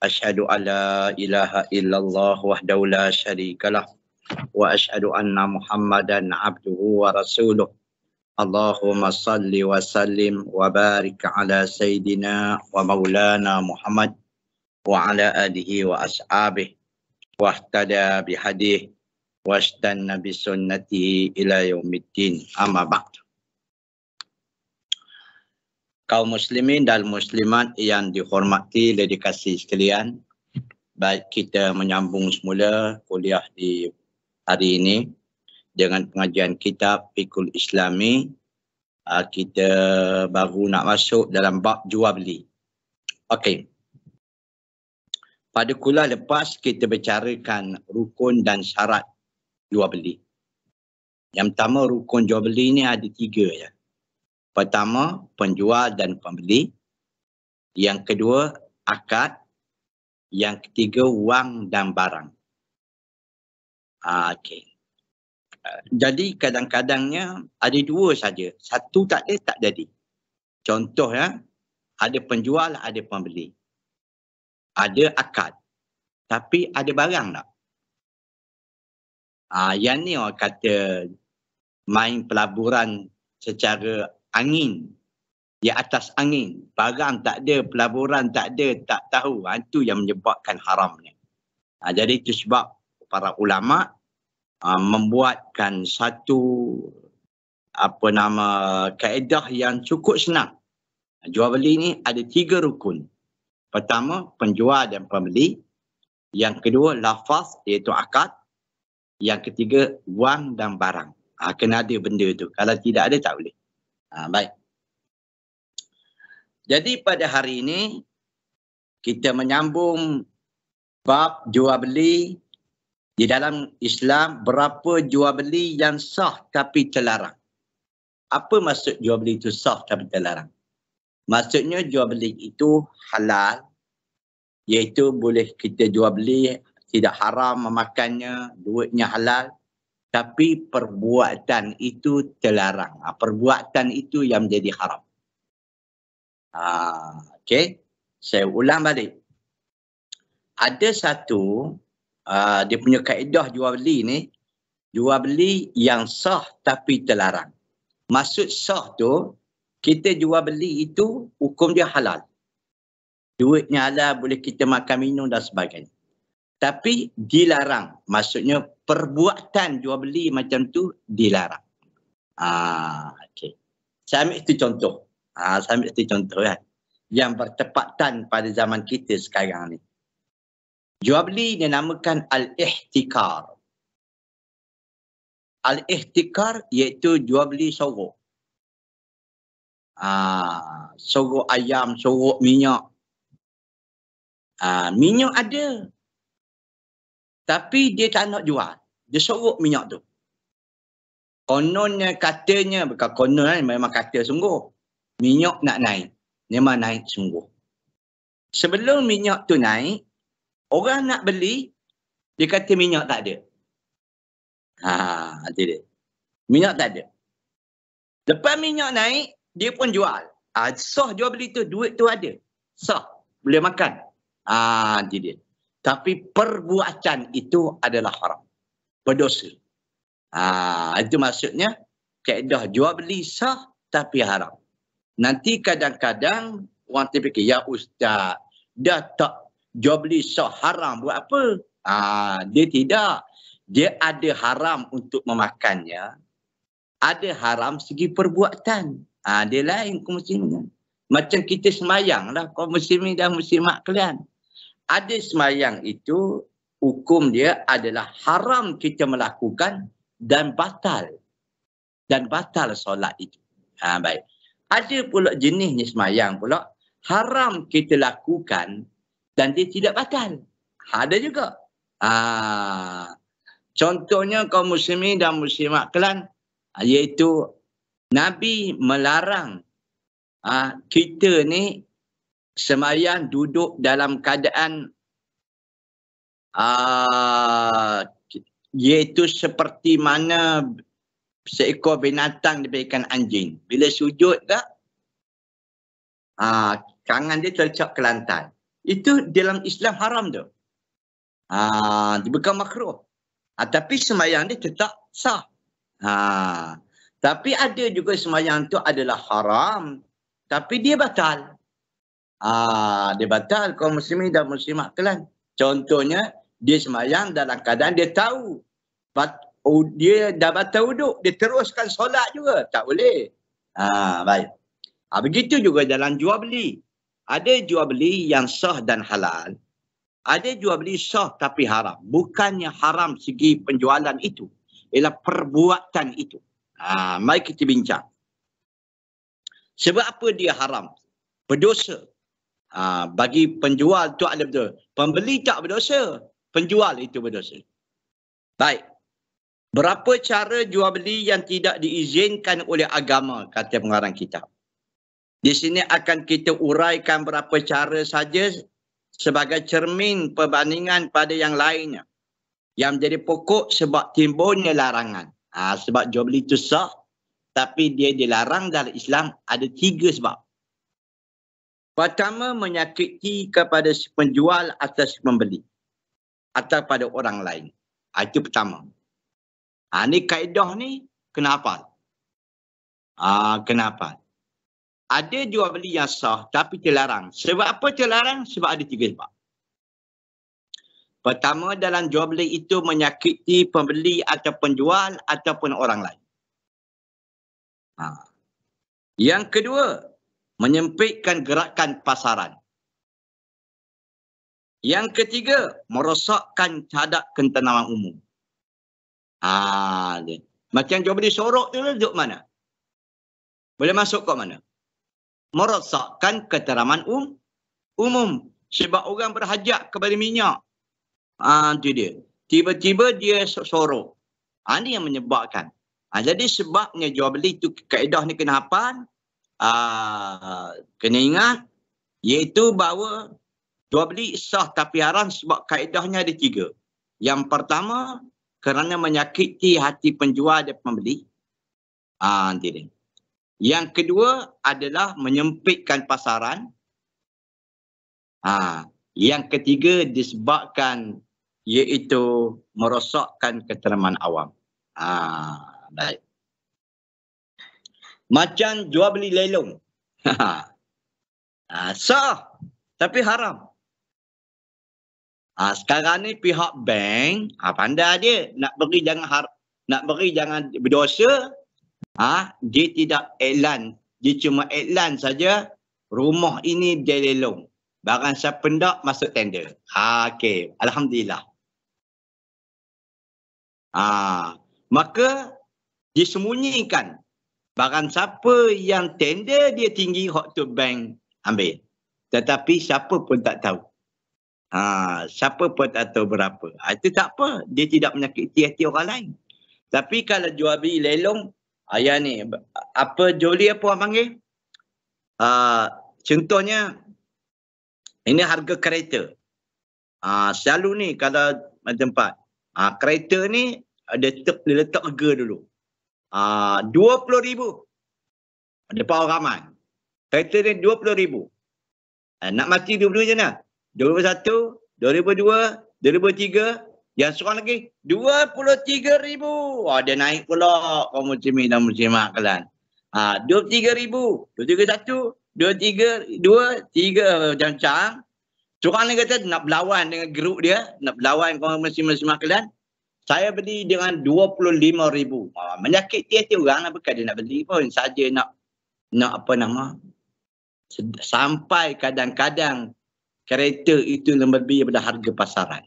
Asyhadu an la ilaha illallah wahdahu la syarikalah wa asyhadu anna Muhammadan abduhu wa rasuluh. Allahumma salli wa sallim wa barik ala sayyidina wa maulana Muhammad wa ala alihi wa ashabihi wa ihtada bihadih wa istanna bi sunnatihi ila yaumiddin. Amma ba'd. Kaum muslimin dan muslimat yang dihormati dan dikasihi sekalian, baik kita menyambung semula kuliah di hari ini dengan pengajian kitab Fiqhul Islami. Kita baru nak masuk dalam bab jual beli. Okey. Pada kuliah lepas kita bicarakan rukun dan syarat jual beli. Yang pertama, rukun jual beli ni ada 3 je. Pertama, penjual dan pembeli. Yang kedua, akad. Yang ketiga, wang dan barang. Okey. Jadi kadang-kadangnya ada 2 saja. Satu tak ada, tak jadi. Contoh ya, ada penjual, ada pembeli. Ada akad. Tapi ada barang tak? Yang ni orang kata main pelaburan secara angin, di atas angin, barang tak ada, pelaburan tak ada, tak tahu. Itu yang menyebabkan haramnya. Jadi itu sebab para ulama membuatkan satu kaedah yang cukup senang. Jual beli ni ada 3 rukun. Pertama, penjual dan pembeli. Yang kedua, lafaz iaitu akad. Yang ketiga, wang dan barang. Kena ada benda tu. Kalau tidak ada, tak boleh. Baik. Jadi pada hari ini kita menyambung bab jual beli. Di dalam Islam, berapa jual beli yang sah tapi terlarang? Apa maksud jual beli itu sah tapi terlarang? Maksudnya jual beli itu halal, iaitu boleh kita jual beli, tidak haram memakannya, duitnya halal. Tapi perbuatan itu terlarang. Perbuatan itu yang menjadi haram. Okey. Saya ulang balik. Ada satu, dia punya kaedah jual beli ni, jual beli yang sah tapi terlarang. Maksud sah tu, kita jual beli itu hukum dia halal. Duitnya halal, boleh kita makan, minum dan sebagainya. Tapi dilarang. Maksudnya perbuatan jual beli macam tu dilarang. Okey. Saya ambil itu contoh. Saya ambil itu contoh kan. Yang bertepatan pada zaman kita sekarang ni. Jual beli dinamakan al-ihtikar. Al-ihtikar iaitu jual beli sorok. Sorok ayam, sorok minyak. Minyak ada. Tapi dia tak nak jual. Dia sorok minyak tu. Kononnya katanya, bukan konon memang kata sungguh. Minyak nak naik. Memang naik sungguh. Sebelum minyak tu naik, orang nak beli, dia kata minyak tak ada. Itu dia. Minyak tak ada. Lepas minyak naik, dia pun jual. Sah jual beli tu, duit tu ada. Sah. Boleh makan. Itu dia. Tapi perbuatan itu adalah haram. Berdosa. Itu maksudnya kaedah jual beli sah tapi haram. Nanti kadang-kadang orang terfikir, ya ustaz, dah tak jual beli sah haram buat apa? Dia tidak. Dia ada haram untuk memakannya. Ada haram segi perbuatan. Dia lain kaum muslimin. Macam kita semayang lah kaum muslimin dan muslimat kalian. Ada semayang itu, hukum dia adalah haram kita melakukan dan batal. Dan batal solat itu. Baik. Ada pula jenisnya semayang pula, haram kita lakukan dan dia tidak batal. Ada juga. Contohnya kaum muslimin dan muslimat kalian, iaitu Nabi melarang kita ni semayang duduk dalam keadaan iaitu seperti mana seekor binatang diberikan anjing. Bila sujud tak, tangan dia tercap ke lantai. Itu dalam Islam haram tu. Dia bukan makruh. Tapi sembahyang dia tetap sah. Tapi ada juga sembahyang tu adalah haram. Tapi dia batal. Dia batal kaum muslimin dan muslimat kalian. Contohnya, dia sembahyang dalam keadaan dia tahu. Dia dah batal wuduk, dia teruskan solat juga. Tak boleh. Baik. Begitu juga dalam jual beli. Ada jual beli yang sah dan halal. Ada jual beli sah tapi haram. Bukannya haram segi penjualan itu. Ialah perbuatan itu. Mari kita bincang. Sebab apa dia haram? Berdosa. Bagi penjual tu ada betul. Pembeli tak berdosa. Penjual itu berdosa. Baik. Berapa cara jual beli yang tidak diizinkan oleh agama, kata pengarang kitab. Di sini akan kita uraikan berapa cara saja sebagai cermin perbandingan pada yang lainnya. Yang menjadi pokok sebab timbulnya larangan. Sebab jual beli itu sah, tapi dia dilarang dalam Islam ada 3 sebab. Pertama, menyakiti kepada si penjual atau si pembeli. Atau pada orang lain. Itu pertama. Ni kaedah ni, kenapa? Kenapa? Ada jual beli yang sah tapi terlarang. Sebab apa terlarang? Sebab ada 3 sebab. Pertama, dalam jual beli itu menyakiti pembeli atau penjual ataupun orang lain. Yang kedua, menyempitkan gerakan pasaran. Yang ketiga, merosakkan cadar ketentraman umum. Macam jual beli sorok tu duduk mana? Boleh masuk ke mana? Merosakkan ketentraman umum. Sebab orang berhajat kepada minyak. Itu dia. Tiba-tiba dia sorok. Ini yang menyebabkan. Jadi sebabnya jual beli itu kaedah ni kena hafal. Kena ingat. Iaitu bahawa jual beli sah tapi haram sebab kaedahnya ada 3. Yang pertama, kerana menyakiti hati penjual dan pembeli. Itu dia. Yang kedua adalah menyempitkan pasaran. Yang ketiga disebabkan iaitu merosakkan ketentraman awam. Baik. Macam jual beli lelong. Sah tapi haram. Sekarang ni pihak bank pandai dia nak beri jangan berdosa. Dia tidak iklan. Dia cuma iklan saja rumah ini dia lelong. Barang siapa pendak masuk tender. Okey. Alhamdulillah. Maka disembunyikan. Barang siapa yang tender dia tinggi hak tu bank ambil. Tetapi siapa pun tak tahu. Siapa pun tak tahu berapa. Itu tak apa. Dia tidak menyakiti hati orang lain. Tapi kalau jual beli lelong, ni apa joli apa orang panggil? Contohnya ini harga kereta. Selalu ni kalau tempat kereta ni dia letak harga dulu. 20,000. Depan orang ramai. Kereta ni 20,000. Nak mati dua-dua je nak. 2021, 2022, 2023. Yang seorang lagi 23,000. Dia naik pula kaum muslimin dan muslimat kalian. 23,000, 23,1, 23, 2, 3 macam-macam. Seorang ni kata nak berlawan dengan grup dia, nak berlawan kaum muslimin dan muslimat kalian. Saya beli dengan 25,000. Menyakiti hati orang lah, bukan dia nak beli pun. Saja nak apa nama. Sampai kadang-kadang kereta itu lebih daripada harga pasaran.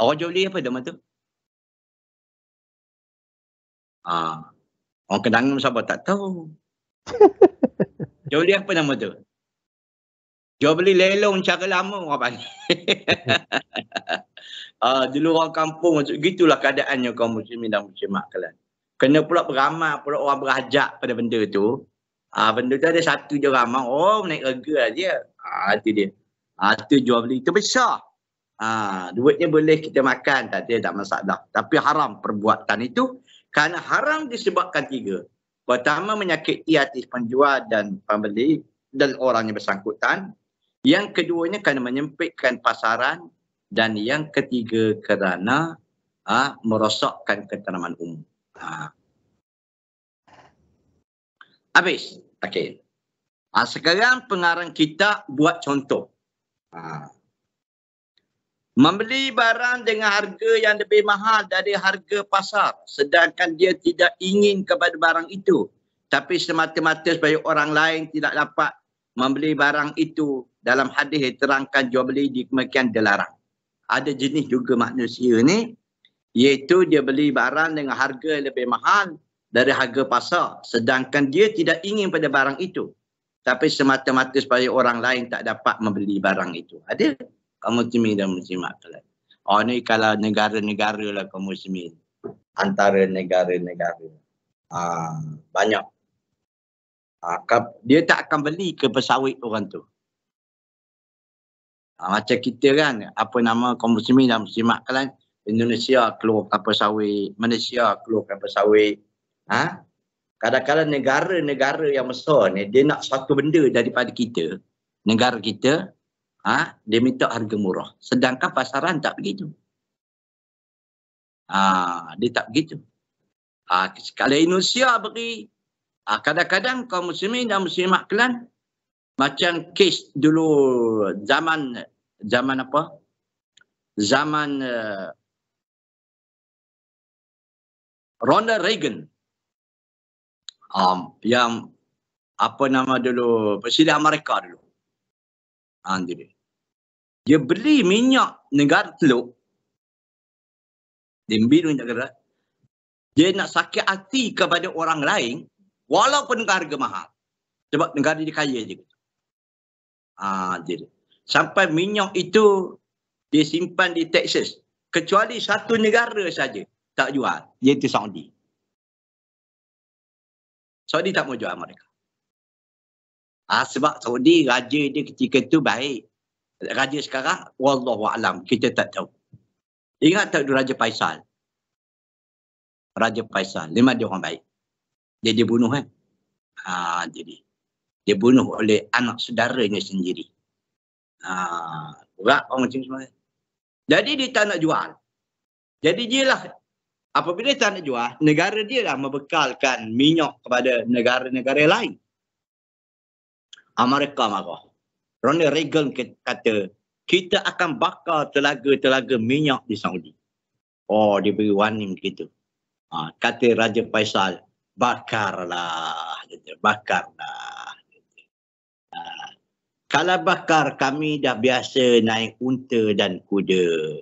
Orang jual beli apa nama tu? Orang Kedangan siapa tak tahu. Jual beli apa nama tu? Jual beli lelong cara lama orang panggil. Dulu orang kampung gitulah keadaannya kaum muslimin dan muslimat kalian. Kena pula beramal pula orang berhajat pada benda tu. Benda tu ada satu je ramai. Naik harga aja. Itu dia. Itu jual beli itu besar. Duitnya boleh kita makan, tak masalah. Tapi haram perbuatan itu kerana haram disebabkan 3. Pertama, menyakiti hati penjual dan pembeli dan orang yang bersangkutan. Yang keduanya kerana menyempitkan pasaran. Dan yang ketiga kerana merosakkan keteraman umum. Habis. Okey. Sekarang pengarang kita buat contoh. Membeli barang dengan harga yang lebih mahal dari harga pasar. Sedangkan dia tidak ingin kepada barang itu. Tapi semata-mata supaya orang lain tidak dapat membeli barang itu. Dalam hadis diterangkan jual beli demikian dilarang. Ada jenis juga manusia ni, iaitu dia beli barang dengan harga lebih mahal dari harga pasar, sedangkan dia tidak ingin pada barang itu, tapi semata-mata supaya orang lain tak dapat membeli barang itu. Ada kaum muslimin dan muslimat? Ni kalau negara-negara lah kaum muslimin, antara negara-negara banyak. Dia tak akan beli kelapa sawit orang tu. Macam kita kan, apa nama kaum muslimin dan muslimat kan, Indonesia keluar kelapa sawit, Malaysia keluar kelapa sawit. Kadang-kadang negara-negara yang besar ni, dia nak satu benda daripada kita, negara kita, dia minta harga murah. Sedangkan pasaran tak begitu. Dia tak begitu. Kalau Indonesia beri, kadang-kadang kaum muslimin dan muslimat kalian, macam kes dulu zaman apa? Zaman Ronald Reagan. Yang apa nama dulu, Presiden Amerika dulu. Dia beli minyak negara teluk. Dia beli minyak negara. Dia nak sakit hati kepada orang lain walaupun harga mahal. Sebab negara dia kaya je. Jadi sampai minyak itu dia simpan di Texas. Kecuali satu negara saja tak jual, iaitu Saudi. Saudi tak mau jual mereka. Sebab Saudi raja dia ketika tu baik. Raja sekarang wallahu alam, kita tak tahu. Ingat tak Raja Faisal? Raja Faisal, memang dia orang baik. Dia bunuh kan. Jadi dia bunuh oleh anak saudaranya sendiri. Orang macam semua. Jadi dia tak nak jual. Jadi dia lah, apabila dia tak nak jual, negara dia lah membekalkan minyak kepada negara-negara lain. Amerika marah. Ronald Reagan kata, kita akan bakar telaga-telaga minyak di Saudi. Dia beri warning gitu. Kata Raja Faisal, bakarlah. Bakarlah. Kalau bakar, kami dah biasa naik unta dan kuda.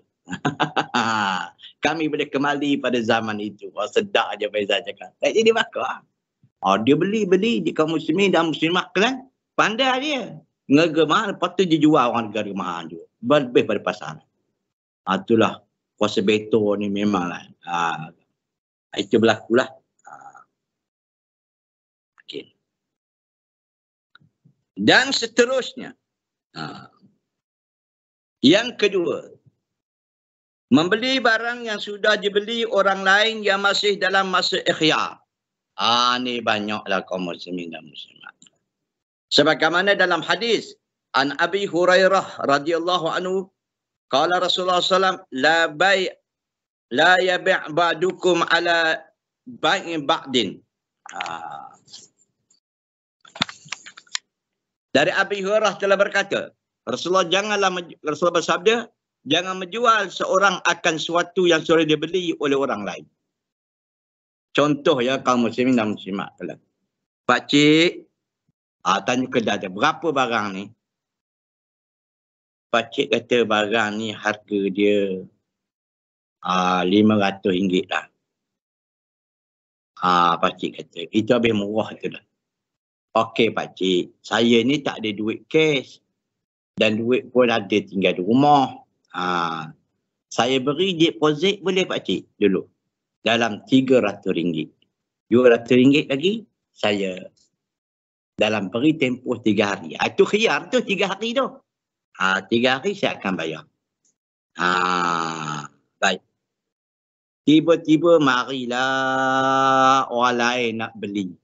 Kami boleh kembali pada zaman itu. Sedap je Faisal cakap. Tak jadi bakar. Dia beli di kaum muslimin dan muslimat kan. Pandai dia. Harga mahal, lepas tu dia jual orang harga mahal juga. Lebih pada pasaran. Itulah kuasa betul ni memanglah. Itu berlakulah. Okay. Dan seterusnya. Yang kedua. Membeli barang yang sudah dibeli orang lain yang masih dalam masa ikhyar. Ni banyaklah kaum muslimin dan muslimat. Sebagaimana dalam hadis an Abi Hurairah radhiyallahu anhu, qala Rasulullah sallallahu alaihi wasallam la yabi' ba'dukum ala bai'i ba'din. Dari Abi Hurairah telah berkata, Rasulullah bersabda, jangan menjual seorang akan sesuatu yang sudah dibeli oleh orang lain. Contoh ya kaum muslimin dan muslimat. Pakcik, tanya kedai dia, berapa barang ni? Pakcik kata barang ni harga dia RM500 lah. Pakcik kata, itu lebih murah tu dah. Okey pakcik, saya ni tak ada duit cash. Dan duit pun ada tinggal di rumah. Saya beri deposit boleh pakcik dulu. Dalam RM300. RM200 lagi saya dalam beri tempoh 3 hari. Itu khiyar tu 3 hari tu. 3 hari saya akan bayar. Baik. Tiba-tiba marilah orang lain nak beli.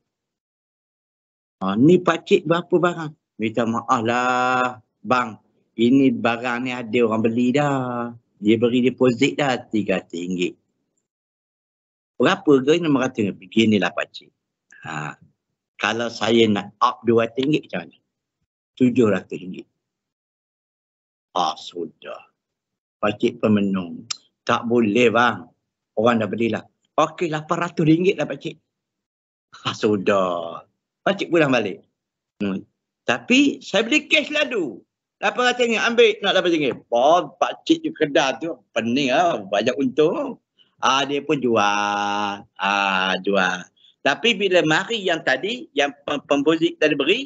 Ni pakcik berapa barang? Minta maaf lah. bang, ini barang ni ada orang beli dah. Dia beri deposit dah RM300. Berapa harganya? RM500. Beginilah pakcik. Kalau saya nak up RM200 macam mana? RM700. Sudah. Pakcik pemenung. Tak boleh bang. Orang dah belilah. Okey, RM800 lah pakcik. Sudah. Pakcik pulang balik. Tapi saya beli cash lah tu. RM800 ambil nak RM800. Pakcik di kedai tu pening lah. Banyak untung. Dia pun jual. Jual. Tapi bila mari yang tadi, yang pembozik tadi beri,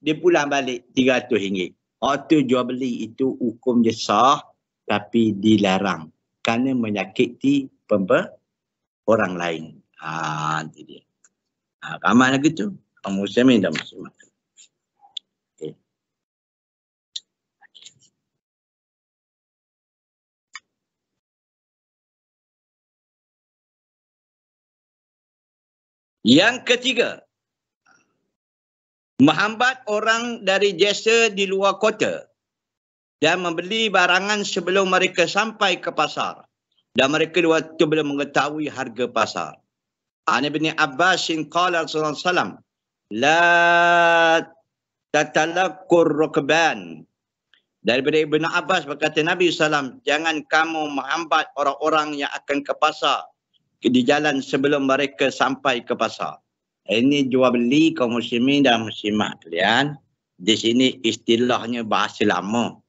dia pulang balik RM300. Tu jual beli itu hukum dia sah tapi dilarang kerana menyakiti orang lain. Itu dia. Ramai lagi tu. Kaum muslimin dan muslimat. Okay. Yang ketiga, menghambat orang dari jasa di luar kota dan membeli barangan sebelum mereka sampai ke pasar dan mereka di waktu belum mengetahui harga pasar. An Ibn Abbas qala Rasulullah sallallahu la tatalaqur rukban. Daripada Ibn Abbas berkata Nabi SAW, jangan kamu menghambat orang-orang yang akan ke pasar di jalan sebelum mereka sampai ke pasar. Ini jual beli kaum muslimin dan muslimat kalian. Di sini istilahnya bahasa lama.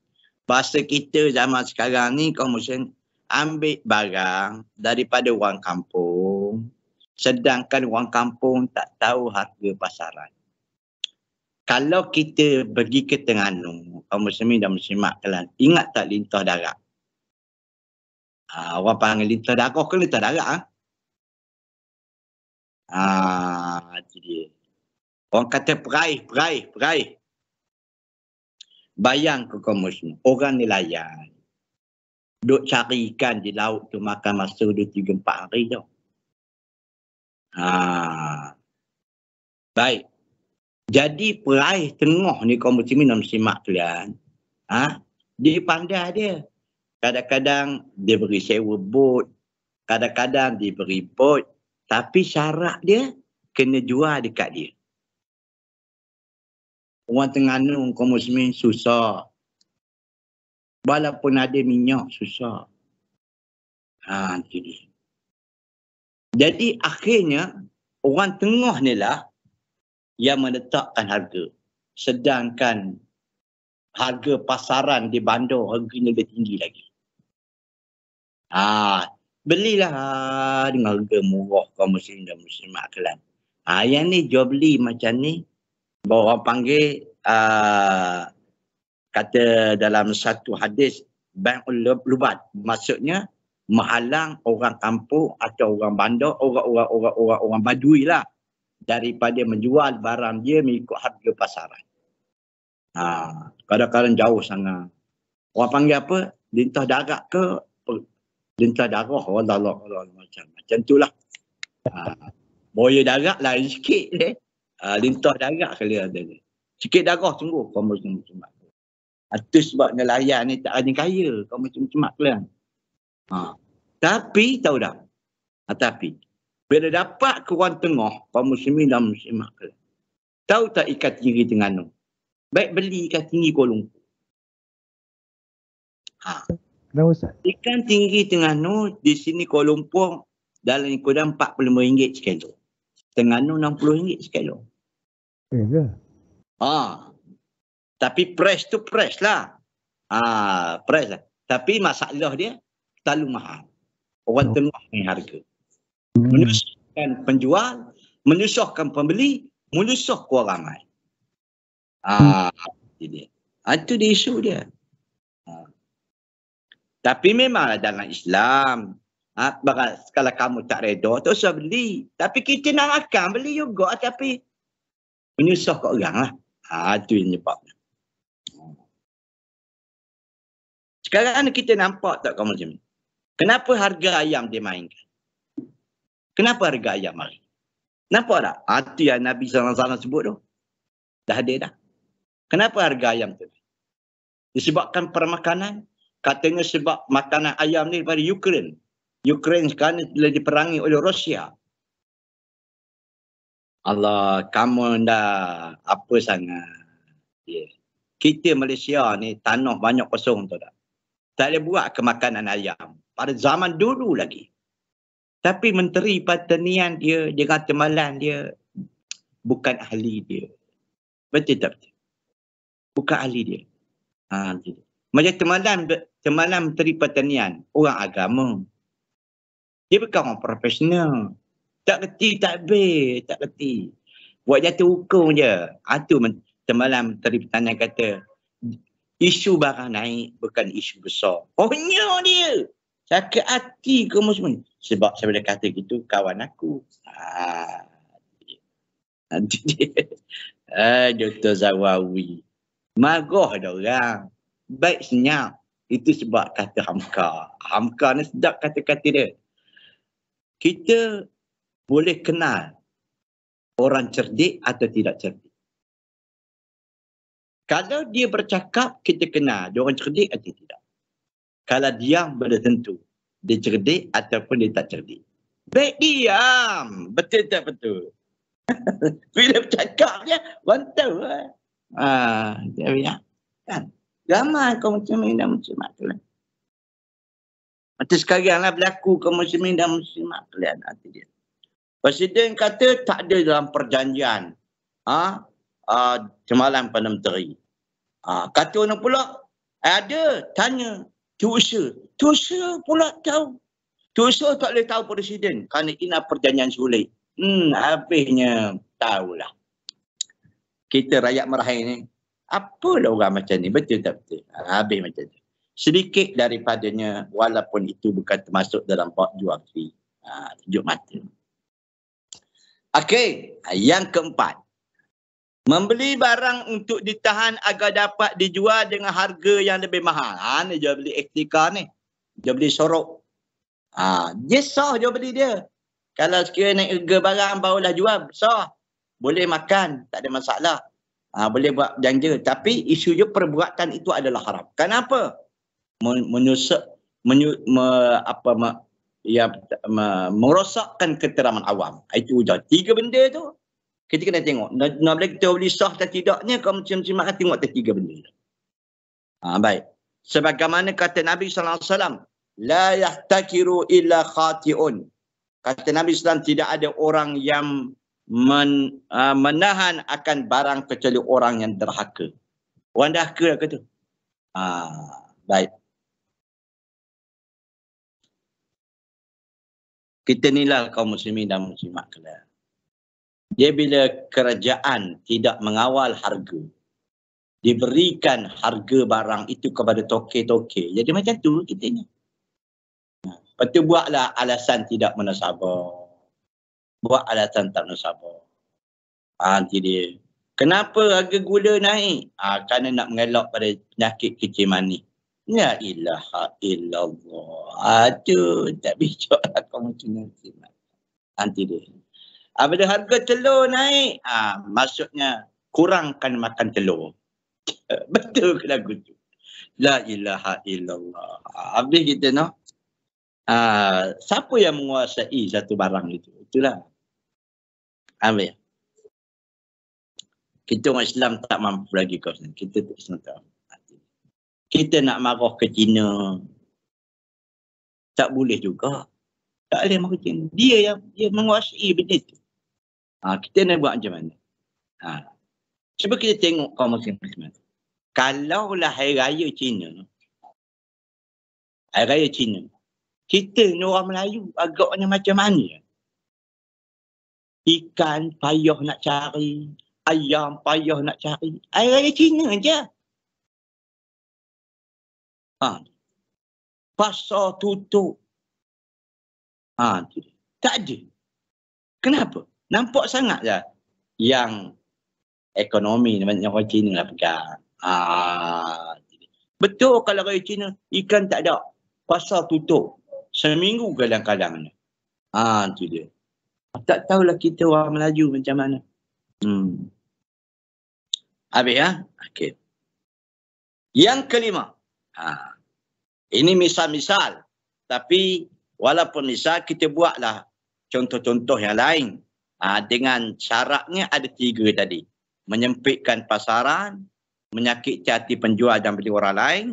Bahasa kita zaman sekarang ni kaum muslim ambil barang daripada orang kampung. Sedangkan orang kampung tak tahu harga pasaran. Kalau kita pergi ke Terengganu, kaum muslimin dan muslimat kalian, ingat tak lintah darat? Orang panggil lintah darat ke lintah darat? Itu dia. Orang kata peraih. Bayang ke kaum muslim, orang nelayan. Duk cari ikan di laut tu makan masa 2-3-4 hari tu. Baik. Jadi peraih tengah ni kaum muslimin dan muslimat kalian. Dia pandai dia. Kadang-kadang dia beri sewa bot. Kadang-kadang dia beri bot. Tapi syarat dia kena jual dekat dia. Orang Terengganu kaum muslimin susah. Walaupun ada minyak susah. Itu dia. Jadi akhirnya orang tengah ni lah yang menetapkan harga. Sedangkan harga pasaran di bandar harganya lebih tinggi lagi. Belilah dengan harga murah kaum muslim dan muslimat kalian. Yang ni jual beli macam ni. Orang panggil kata dalam satu hadis bai'ul lubat. Maksudnya menghalang orang kampung atau orang bandar, orang badui lah daripada menjual barang dia mengikut harga pasaran. Kadang-kadang jauh sangat. Orang panggil apa? Lintah darat ke? Lintah darah. Allah macam tu lah. Boya darat lain sikit deh. Lintah darat kali ada ni. Sikit darah sungguh kaum muslim cemat. Itu sebab nelayan ni tak ada kaya kaum muslim cemat kalian. Tapi tahu dah. Tapi bila dapat ke orang tengah kaum muslimin dan muslimat kalian. Tahu tak ikan tinggi Terengganu? Baik beli ikan tinggi Kuala Lumpur. Ikan tinggi Terengganu di sini Kuala Lumpur dalam kurang RM45 sekilo. Terengganu RM60 sekilo. Tapi price tu price lah. Price lah. Tapi masalah dia terlalu mahal. Orang tengah ni harga. Menyusahkan penjual, menyusahkan pembeli, menyusahkan orang ramai. Itu dia isu dia. Tapi memanglah dalam Islam, kalau kamu tak reda, tak usah beli. Tapi kita nak makan, beli juga. Tapi menyusahkan orang lah. Itu yang nyebabnya. Sekarang kita nampak tak kamu macam ni? Kenapa harga ayam dimainkan? Kenapa harga ayam mari? Nampak tak? Itu yang Nabi SAW sebut tu. Dah ada dah. Kenapa harga ayam tu? Disebabkan permakanan. Katanya sebab makanan ayam ni daripada Ukraine. Ukraine sekarang telah diperangi oleh Rusia. Allah, kamu dah apa sangat. Yeah. Kita Malaysia ni tanah banyak kosong tu dah. Tak boleh buat ke makanan ayam. Pada zaman dulu lagi. Tapi Menteri Pertanian dia dengan Timbalan dia bukan ahli dia. Betul tak betul? Bukan ahli dia. Macam Timbalan Menteri Pertanian, orang agama. Dia bukan orang profesional. Tak kerti, tak habis, tak kerti. Buat jatuh hukum je. Itu Timbalan Menteri Pertanian kata, isu barang naik bukan isu besar. Ohnya dia. Sakit hati kamu semua. Sebab saya boleh kata gitu, kawan aku. Nanti dia. Dr. Zawawi. Marah dah orang. Baik senyap. Itu sebab kata Hamka. Hamka ni sedap kata-kata dia. Kita boleh kenal orang cerdik atau tidak cerdik. Kalau dia bercakap, kita kenal dia orang cerdik atau tidak. Kalau diam, belum tentu dia cerdik ataupun dia tak cerdik. Baik diam. Betul tak betul? Bila bercakap dia, orang tahu lah. Dia bilang, kan? Ramai kaum muslimin dan muslimat kalian. Macam sekarang lah berlaku kaum muslimin dan muslimat kalian. Dia. Presiden kata tak ada dalam perjanjian. Semalam Perdana Menteri. Kata orang pula, ada, tanya. Tusa pula tahu. Tusa tak boleh tahu presiden kerana ini perjanjian sulit. Habisnya tahulah. Kita rakyat meraih ni, apalah orang macam ni, betul tak betul? Habis macam tu. Sedikit daripadanya, walaupun itu bukan termasuk dalam bab jual beli. Tunjuk mata. Okey, yang keempat. Membeli barang untuk ditahan agar dapat dijual dengan harga yang lebih mahal. Ni jual beli etika ni. Jual beli sorok. Dia sah jual beli dia. Kalau sekiranya naik harga barang barulah jual, sah. Boleh makan, tak ada masalah. Boleh buat belanja. Tapi isu je perbuatan itu adalah haram. Kenapa? Merosakkan keteraman awam. Itu je. 3 benda tu. Kita kena tengok. Nak boleh kita boleh sah atau tidaknya, kalau macam-macam akan tengok atas 3 benda. Baik. Sebagaimana kata Nabi SAW, la yahtakiru illa khati'un. Kata Nabi SAW, tidak ada orang yang menahan akan barang kecuali orang yang derhaka. Orang derhaka lah kata. Baik. Kita nilai kaum muslimin dan muslimat kalian. Dia bila kerajaan tidak mengawal harga, diberikan harga barang itu kepada toke-toke. Jadi macam tu kita ni. Lepas tu buatlah alasan tidak munasabah. Buat alasan tak munasabah. Nanti dia. Kenapa harga gula naik? Kerana nak mengelak pada penyakit kecil manis. La ilaha illallah. Aduh, tak bijak lah kamu macam ni. Nanti dia. Bila harga telur naik, maksudnya kurangkan makan telur. Betul ke lagu tu? La ilaha illallah. Habis kita nak. Siapa yang menguasai satu barang itu? Itulah. Habis. Kita orang Islam tak mampu lagi kau. Kita tak senang. Kita nak marah ke China. Tak boleh juga. Tak boleh marah ke China. Dia menguasai benda itu. Kita nak buat macam mana? Cuba kita tengok kaum muslim-muslimat. Kalaulah Hari Raya Cina, kita ni orang Melayu agaknya macam mana? Ikan payah nak cari, ayam payah nak cari. Hari Raya Cina je. Pasar tutup. Tak ada. Kenapa? Nampak sangat je yang ekonomi yang orang Cina lah pegang. Betul kalau raya Cina, ikan tak ada. Pasar tutup. Seminggu kadang-kadang. Itu dia. Tak tahulah kita orang Melayu macam mana. Habis ya? Okey. Yang kelima. Ini misal-misal. Tapi walaupun misal, kita buatlah contoh-contoh yang lain. Dengan syaratnya ada 3 tadi. Menyempitkan pasaran, menyakiti hati penjual dan beli orang lain,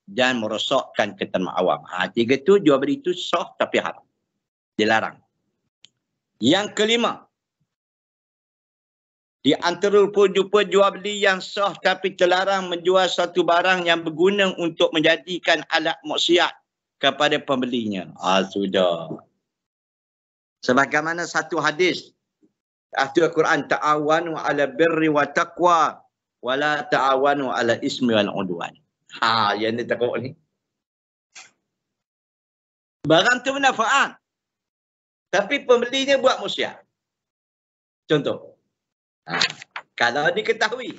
dan merosakkan ketentuan awam. 3 tu jual beli itu sah tapi haram. Dilarang. Yang kelima. Di antara rupa-rupa jual beli yang sah tapi terlarang menjual satu barang yang berguna untuk menjadikan alat maksiat kepada pembelinya. Sudah. Sebagaimana satu hadis Al Quran, ta'awanu ala birri wa taqwa wa la ta'awanu ala ismi wal udwan. Yang dia takut ni. Barang tu bermanfaat. Tapi pembelinya buat maksiat. Contoh. Kalau diketahui.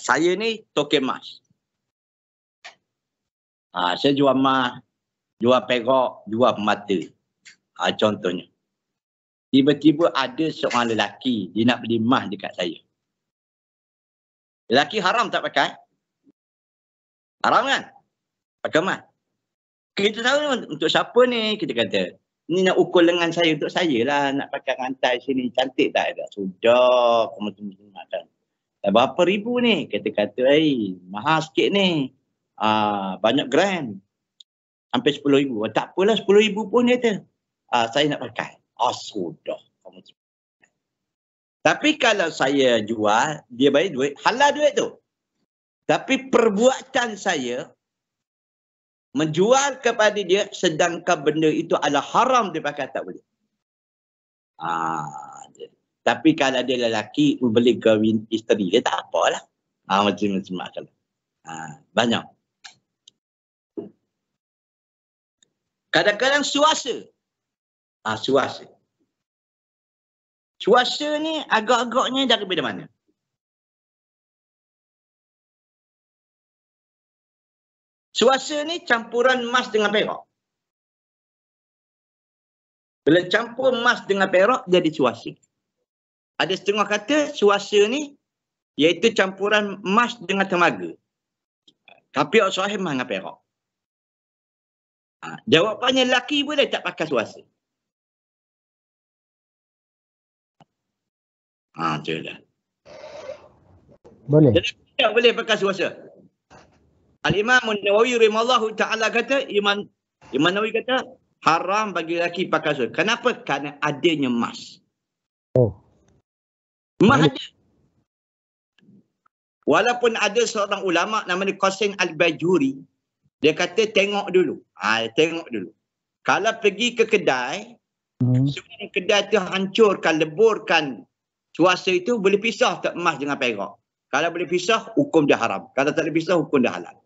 Saya ni token emas. Saya jual emas, jual perak, jual permata. Contohnya. Tiba-tiba ada seorang lelaki, dia nak beli emas dekat saya. Lelaki haram tak pakai? Haram kan? Pakai emas. Kita tahu untuk siapa ni, kita kata. Ni nak ukur lengan saya untuk saya lah. Nak pakai rantai sini. Cantik tak? Sudah. Kamu makan. Berapa ribu ni? Kata-kata, mahal sikit ni. Banyak gram. Hampir 10 ribu. Tak apalah 10 ribu pun dia kata. Saya nak pakai. Sudah. Tapi kalau saya jual, dia bayar duit, halal duit tu. Tapi perbuatan saya menjual kepada dia sedangkan benda itu adalah haram, dia pakai tak boleh. Tapi kalau dia lelaki beli kahwin isteri, dia tak apalah. Macam-macam. Banyak. Kadang-kadang suasa. Suasa ni agak-agaknya daripada mana? Suasa ni campuran emas dengan perak. Bila campur emas dengan perak, jadi suasa. Ada setengah kata suasa ni iaitu campuran emas dengan temaga. Tapi orang sahih emas dengan perak. Jawapannya lelaki boleh tak pakai suasa? Itulah. Boleh. Jadi tak boleh pakai suasa. Al-Imam Nawawi rahimahullahu ta'ala kata, Imam Nawawi kata, haram bagi lelaki pakai suasa. Kenapa? Kerana adanya emas. Emas ada. Walaupun ada seorang ulama namanya Qasim Al-Bajuri, dia kata tengok dulu. Tengok dulu. Kalau pergi ke kedai, semua kedai tu hancurkan, leburkan suasa itu, boleh pisah tak emas dengan perak? Kalau boleh pisah, hukum dia haram. Kalau tak boleh pisah, hukum dia halal.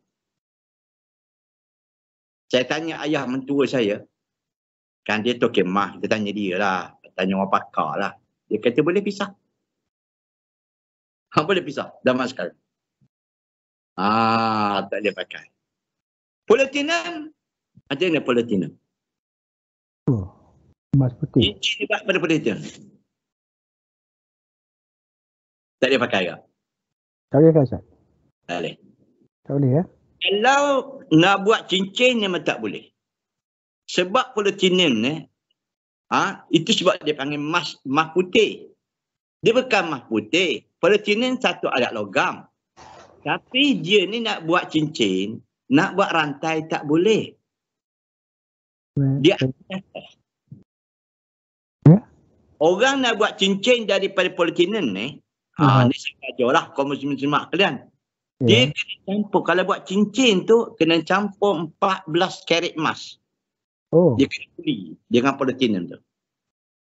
Saya tanya ayah mentua saya, kan dia token emas, kita tanya dia lah, tanya orang pakar lah. Dia kata boleh pisah. Boleh pisah, zaman sekarang. Tak boleh pakai. Platinum, macam mana platinum? Emas putih. Cincin dibuat pada platinum. Tak boleh pakai ke? Tak boleh kan, Ustaz? Tak boleh. Tak boleh ya? Kalau nak buat cincin memang tak boleh. Sebab platinum ni, itu sebab dia panggil emas putih. Dia bukan emas putih. Platinum satu alat logam. Tapi dia ni nak buat cincin, nak buat rantai tak boleh. Dia orang nak buat cincin daripada platinum ni, ni saya ajarlah kaum muslimat kalian. Dia kena campur, kalau buat cincin tu, kena campur 14 karat emas. Dia kena beli dengan platinum tu.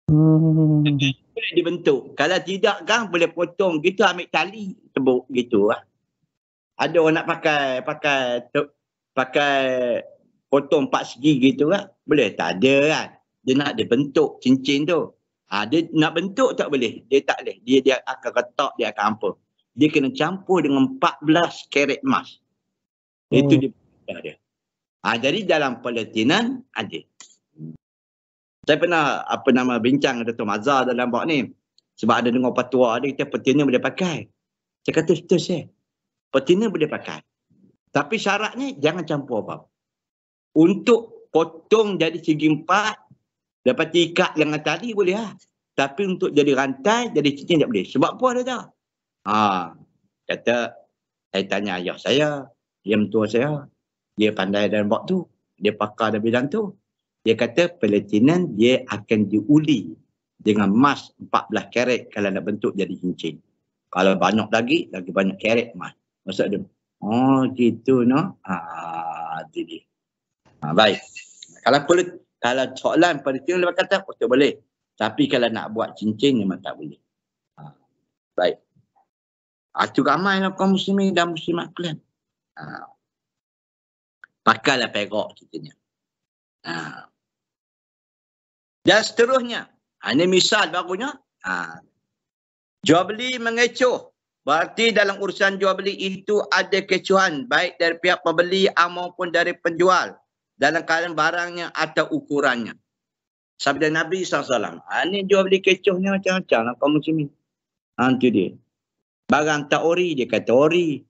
Boleh dibentuk. Kalau tidak kan, boleh potong gitu, ambil tali, tebuk gitu lah. Ada orang nak pakai potong 4 segi gitu kan, boleh tak ada kan. Dia nak dibentuk cincin tu. Dia nak bentuk tak boleh. Dia tak boleh. Dia akan retak, dia akan apa. Dia kena campur dengan 14 karat emas. Itu dia. Jadi dalam platinum ada. Saya pernah bincang dengan Dr. Mazhar dalam bab ni. Sebab ada dengar patwa dia kata platinum boleh pakai. Saya kata betul saya. Betina boleh pakai. Tapi syaratnya jangan campur apa. Untuk potong jadi segi 4, lepas ikat dengan tali boleh lah. Tapi untuk jadi rantai, jadi cincin tak boleh. Sebab apa dia tahu? Kata, saya tanya ayah saya, dia mentua saya, dia pandai dalam bab tu, dia pakar dalam bidang tu. Dia kata pelatinan dia akan diuli dengan emas 14 karat kalau nak bentuk jadi cincin. Kalau banyak lagi banyak karat emas. Maksud dia, oh gitu no. Itu dia. Baik. Kalau soalan pelatinan dia kata, tak boleh. Tapi kalau nak buat cincin memang tak boleh. Baik. Itu ramailah kaum muslimin dan muslimat kalian. Pakailah perak ceritanya. Dan seterusnya. Ini misal barunya. Jual beli mengecoh. Berarti dalam urusan jual beli itu ada kecohan. Baik dari pihak pembeli maupun dari penjual. Dalam keadaan barangnya atau ukurannya. Sabda Nabi SAW. Ini jual beli kecohnya macam-macam lah kaum muslimin. Itu dia. Barang tak ori, dia kata ori.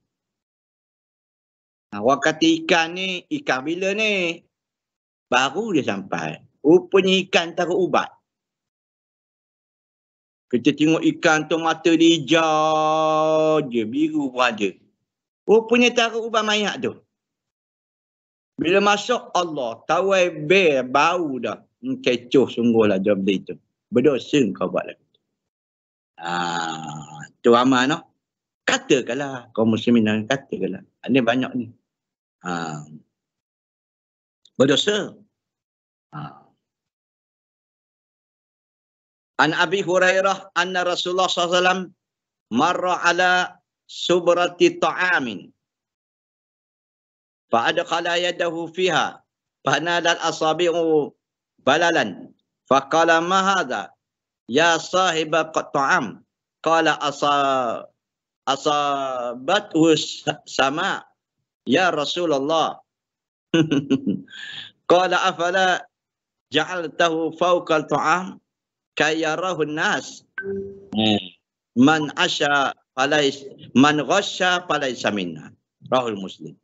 Orang kata ikan ni, ikan bila ni? Baru dia sampai. Rupanya ikan taruh ubat. Kita tengok ikan tu mata dia hijau je, biru pun ada. Rupanya taruh ubat mayat tu. Bila masuk Allah, tawai bau dah. Kecoh sungguhlah jual beli tu. Berdosa kau buat lagi. Tu ramai no. Katakanlah kaum muslimin, katakanlah. Ini banyak ni. Berdosa. An Abi Hurairah anna Rasulullah SAW marra ala subrati ta'amin. Fa'adqala yadahu fiha. Fa'nadal asabi'u balalan. Faqala ma hadha? Ya sahiba ta'am. Qala asabathu sama. Ya Rasulullah. Qala afala ja'altahu fawqa al-ta'am kayarahu an-nas. Man ghasya falaysa minna. Rahul Muslim.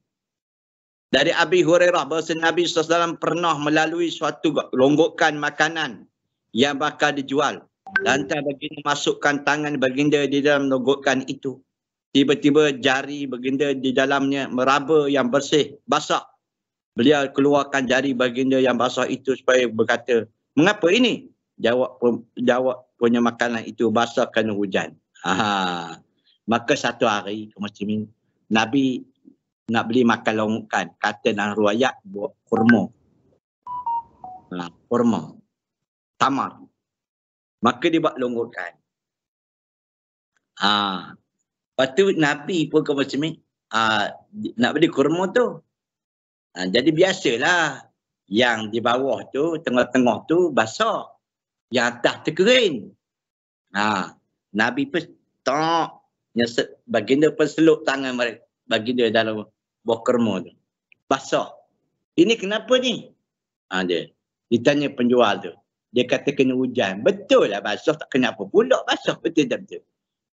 Dari Abi Hurairah bahawa Nabi SAW pernah melalui suatu longgokan makanan yang bakal dijual. Lantas baginda masukkan tangan baginda di dalam longgokan itu. Tiba-tiba jari baginda di dalamnya meraba yang bersih, basah. Beliau keluarkan jari baginda yang basah itu supaya berkata, mengapa ini? Jawab punya makanan itu basah kerana hujan. Maka satu hari, muslimin, Nabi nak beli makan longgokan. Kata dalam riwayat buat kurma. Kurma. Tamar. Maka dia buat longgokan. Lepas tu Nabi pun kaum muslimin nak beli kurma tu. Jadi biasalah yang di bawah tu, tengah-tengah tu basah. Yang atas tu kering. Nabi pun baginda pun seluk tangan baginda dalam buah kurma tu. Basah. Ini kenapa ni? Dia ditanya penjual tu. Dia kata kena hujan. Betul lah basah, tak kena apa pula basah. Betul tak betul?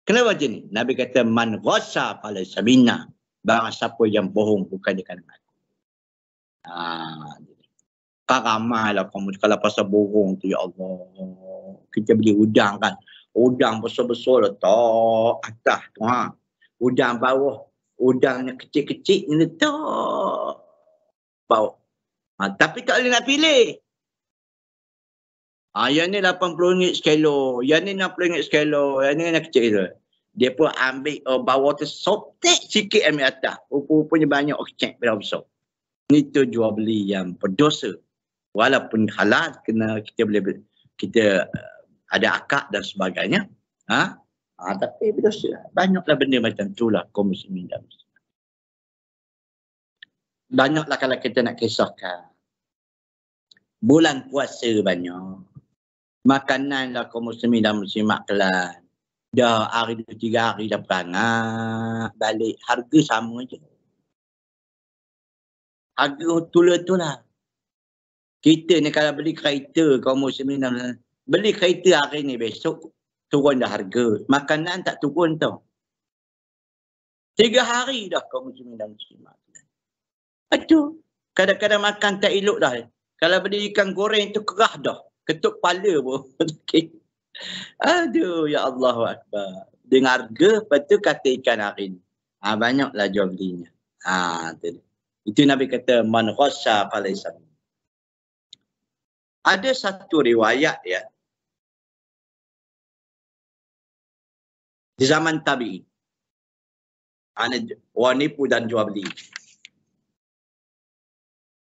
Kenapa macam ni? Nabi kata man ghasa falaysa minna. Barang siapa yang bohong bukan dia kena mati. Kan ramai lah kamu kalau pasal bohong tu, ya Allah. Kita beli udang kan. Udang besar-besar letak atas tu. Udang bawah. Udangnya kecil-kecil ni letak bawah. Tapi tak boleh nak pilih. Yang ni RM80 sekilo. Yang ni RM60 sekilo. Yang ni yang kecil tu. Dia pun ambil bawah tu sotek sikit ambil atas. Rupanya banyak kecil besar. Itu jual beli yang berdosa. Walaupun halal, kena kita boleh kita ada akad dan sebagainya. Tapi berdosa. Banyaklah benda macam itulah kaum muslimin dan muslimat. Banyaklah kalau kita nak kisahkan. Bulan puasa banyak. Makananlah kaum muslimin dan muslimat kelan. Dah hari 2-3 hari dah perangat. Balik harga sama je. Harga tu lah. Kita ni kalau beli kereta kaum muslimin dan muslimat. Beli kereta hari ni besok turun dah harga. Makanan tak turun tau. 3 hari dah kaum muslimin dan muslimat. Aduh, kadang-kadang makan tak elok dah. Kalau beli ikan goreng tu kerah dah. Ketuk kepala pun. Aduh, ya Allah Akbar. Dengan harga, lepas tu kata ikan hari ni. Banyaklah jual belinya. Itu Nabi kata, man ghassa falaysa. Ada satu riwayat ya. Di zaman tabi'in. Orang nipu dan jual beli.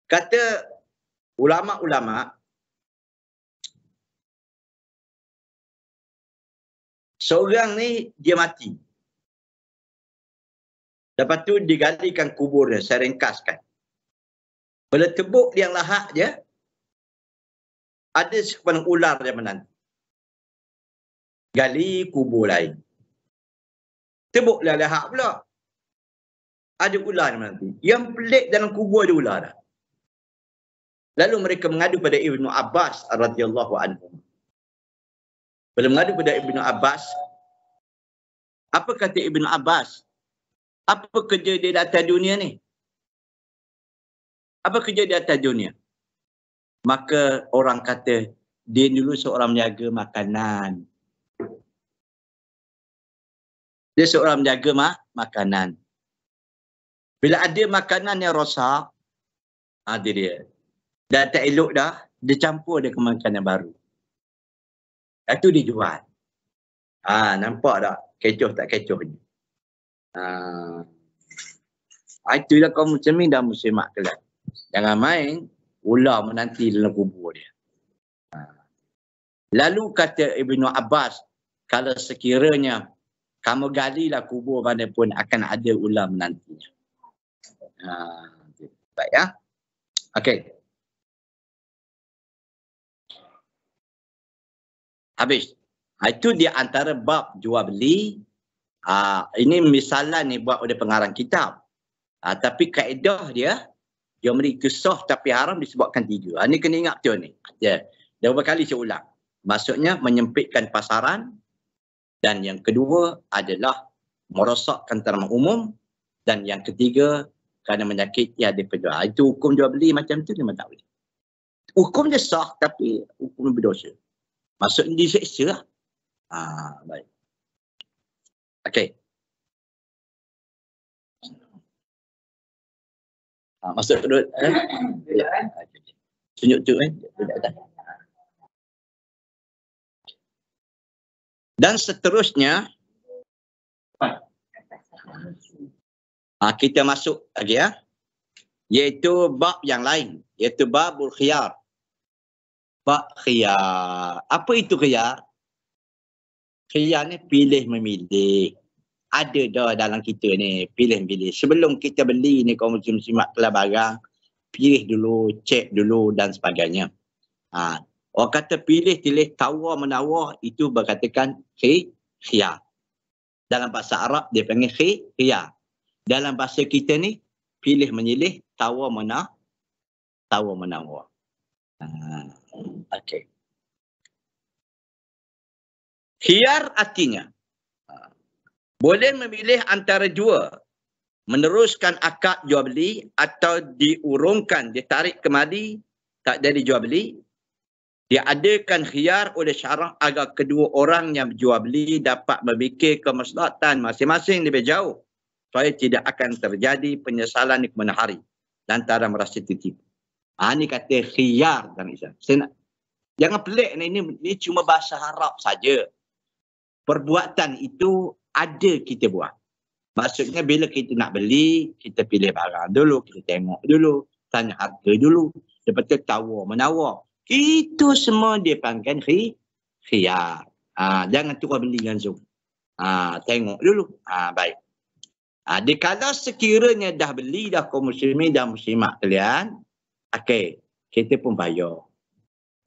Kata ulama-ulama, seorang ni dia mati. Lepas tu digalikan kubur dia, saya ringkaskan. Bila tebuk yang lahak dia, ada sekepan ular yang menanti. Gali kubur lain. Tebuk lahak pula. Ada ular yang menanti. Yang pelik dalam kubur ada ular dah. Lalu mereka mengadu pada Ibnu Abbas radhiyallahu anhu. Bila mengadu pada Ibnu Abbas, apa kata Ibnu Abbas? Apa kerja dia di atas dunia ni? Apa kerja di atas dunia? Maka orang kata, dia dulu seorang menjaga makanan. Dia seorang menjaga makanan. Bila ada makanan yang rosak, dia. Dah tak elok dah, dia campur dia ke makanan baru. Itu dia jual. Nampak tak? Kecoh tak kecoh ni. Itulah kaum muslimin dan muslimat kelak. Jangan main, ular menanti dalam kubur dia. Lalu kata Ibnu Abbas, kalau sekiranya kamu galilah kubur mana pun akan ada ular menantinya. Baik ya. Okey. Habis. Itu di antara bab jual beli. Ini misalan ni buat oleh pengarang kitab. Tapi kaedah dia beri kisah tapi haram disebabkan 3. Ini kena ingat betul ni. Dah berapa kali saya ulang. Maksudnya menyempitkan pasaran. Dan yang kedua adalah merosakkan tanaman umum. Dan yang ketiga, kerana menyakiti ada penjual. Itu hukum jual beli macam tu memang tak boleh. Hukum dia sah tapi hukum berdosa. Maksudnya diseksa lah. Baik. Okey. Masuk dulu. Tunjuk tu Dan seterusnya kita masuk lagi ya. Iaitu bab yang lain, iaitu babul khiyar. Bab khiyar. Apa itu khiyar? Khiyar ni pilih memilih. Ada dah dalam kita ni pilih-pilih. Sebelum kita beli ni kaum muslimat kelas barang, pilih dulu, cek dulu dan sebagainya. Orang kata pilih-pilih, tawar menawar, itu berkatakan khiyar. Dalam bahasa Arab dia panggil khiyar. Dalam bahasa kita ni pilih menyilih, tawar menawar. Okey. Khiyar artinya boleh memilih antara dua, meneruskan akad jual beli atau diurungkan, ditarik kembali, tak jadi jual beli. Diadakan khiyar oleh syarak agar kedua orang yang berjual beli dapat memikir kemaslahatan masing-masing lebih jauh supaya tidak akan terjadi penyesalan di kemudian hari lantaran merasa tertipu. Ini kata khiyar dalam Islam. Jangan pelik ini cuma bahasa Arab saja. Perbuatan itu ada kita buat. Maksudnya bila kita nak beli, kita pilih barang dulu, kita tengok dulu, tanya harga dulu, lepas tu tawar menawar. Itu semua dia panggil khiyar. Jangan tukar beli langsung. Tengok dulu. Baik. Kalau sekiranya dah beli dah kaum muslimin dan muslimat kalian, okey, kita pun bayar.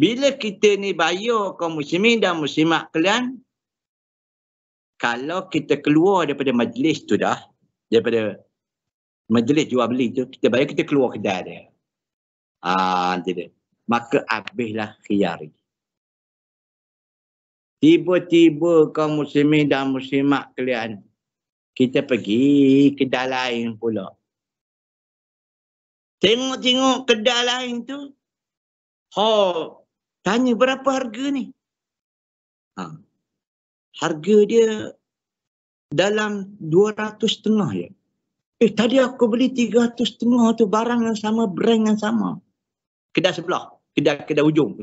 Bila kita ni bayar kaum muslimin dan muslimat kalian, kalau kita keluar daripada majlis tu dah, daripada majlis jual beli tu, kita bayar, kita keluar kedai dia. Tidak. Maka habislah khiyar. Tiba-tiba kaum muslimin dan muslimat kalian kita pergi kedai lain pula. Tengok-tengok kedai lain tu. Tanya berapa harga ni? Harga dia dalam 200.5 je. Tadi aku beli 300.5 tu, barang yang sama, brand yang sama. Kedai sebelah. Kedai ujung.